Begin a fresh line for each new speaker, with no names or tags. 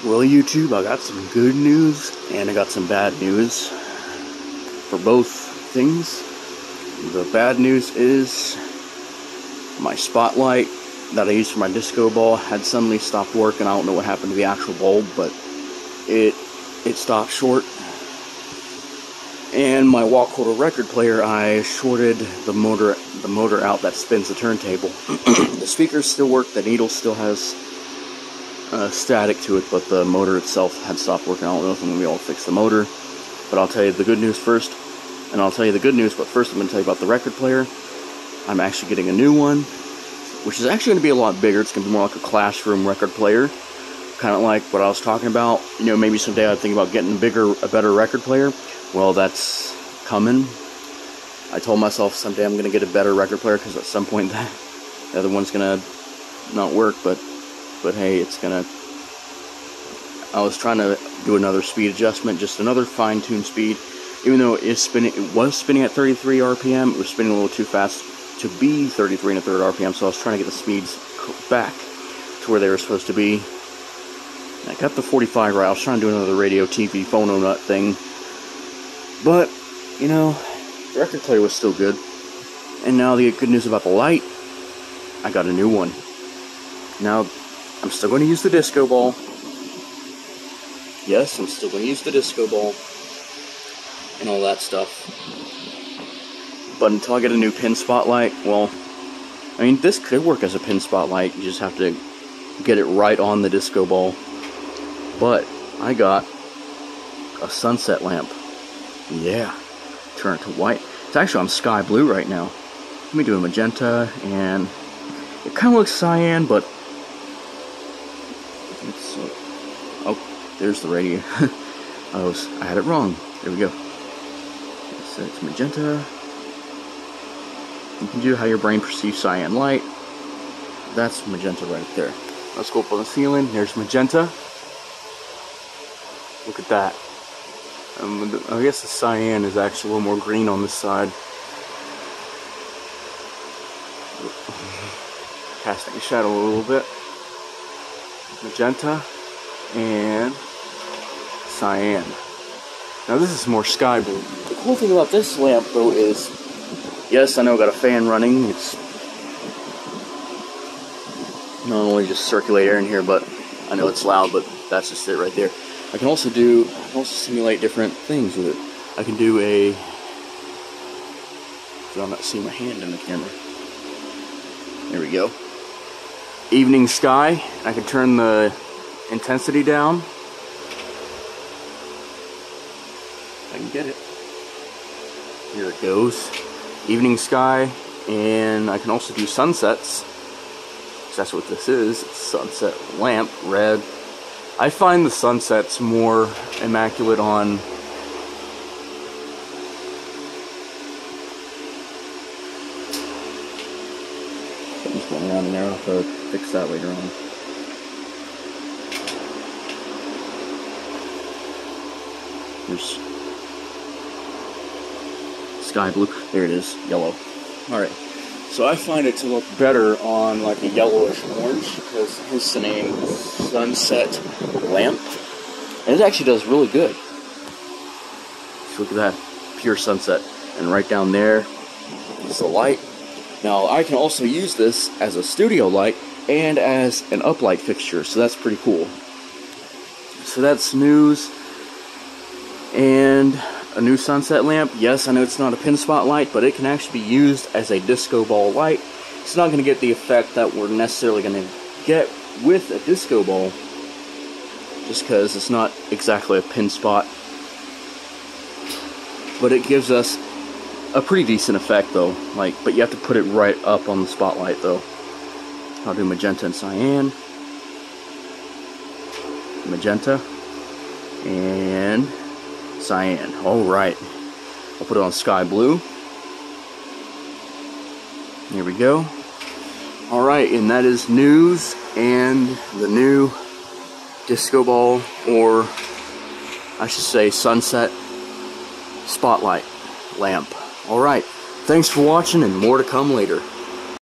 Well, YouTube, I got some good news and I got some bad news for both things. The bad news is my spotlight that I used for my disco ball had suddenly stopped working. I don't know what happened to the actual bulb, but it stopped short. And my wall quarter record player, I shorted the motor out that spins the turntable. The speakers still work, the needle still has static to it, but the motor itself had stopped working. I don't know if I'm going to be able to fix the motor, but I'll tell you the good news first. And I'll tell you the good news, but first I'm going to tell you about the record player. I'm actually getting a new one, which is actually going to be a lot bigger. It's going to be more like a classroom record player, kind of like what I was talking about. You know, maybe someday I'd think about getting a better record player. Well, that's coming. I told myself someday I'm going to get a better record player, because at some point the other one's going to not work, but hey, it's going to... I was trying to do another speed adjustment, just another fine-tuned speed. Even though it was spinning at 33 RPM, it was spinning a little too fast to be 33 1/3 RPM, so I was trying to get the speeds back to where they were supposed to be. And I got the 45 right. I was trying to do another radio, TV, phono nut thing. But, you know, the record player was still good. And now the good news about the light, I got a new one. Now, I'm still going to use the disco ball. Yes, I'm still going to use the disco ball and all that stuff. But until I get a new pin spotlight, well, I mean, this could work as a pin spotlight. You just have to get it right on the disco ball. But I got a sunset lamp. Yeah, turn it to white. It's actually on sky blue right now. Let me do a magenta, and it kind of looks cyan, but it's oh, there's the radio. I had it wrong. There we go. So it's magenta. You can do how your brain perceives cyan light. That's magenta right there. Let's go up on the ceiling. There's magenta. Look at that. I guess the cyan is actually a little more green on this side. Casting a shadow a little bit. Magenta and cyan. Now this is more sky blue. The cool thing about this lamp though is, yes, I know I got a fan running. It's not only just circulate air in here, but I know it's loud, but that's just it right there. I can also simulate different things with it. I can do a... I'm not seeing my hand in the camera. There we go. Evening sky. I can turn the intensity down. I can get it. Here it goes. Evening sky, and I can also do sunsets. That's what this is. It's sunset lamp, red. I find the sunsets more immaculate on something's going around in there. I'll have to fix that later on. There's sky blue. There it is, yellow. Alright, so I find it to look better on like a yellowish orange, because hence the name Sunset Lamp. And it actually does really good. So look at that, pure sunset. And right down there is the light. Now I can also use this as a studio light and as an uplight fixture, so that's pretty cool. So that's news. And a new sunset lamp. Yes, I know it's not a pin spotlight, but it can actually be used as a disco ball light. It's not going to get the effect that we're necessarily going to get with a disco ball, just because it's not exactly a pin spot. But it gives us a pretty decent effect though. But you have to put it right up on the spotlight though. I'll do magenta and cyan. Magenta and cyan. Alright. I'll put it on sky blue. Here we go. Alright, and that is news and the new disco ball, or I should say sunset spotlight lamp. Alright, thanks for watching, and more to come later.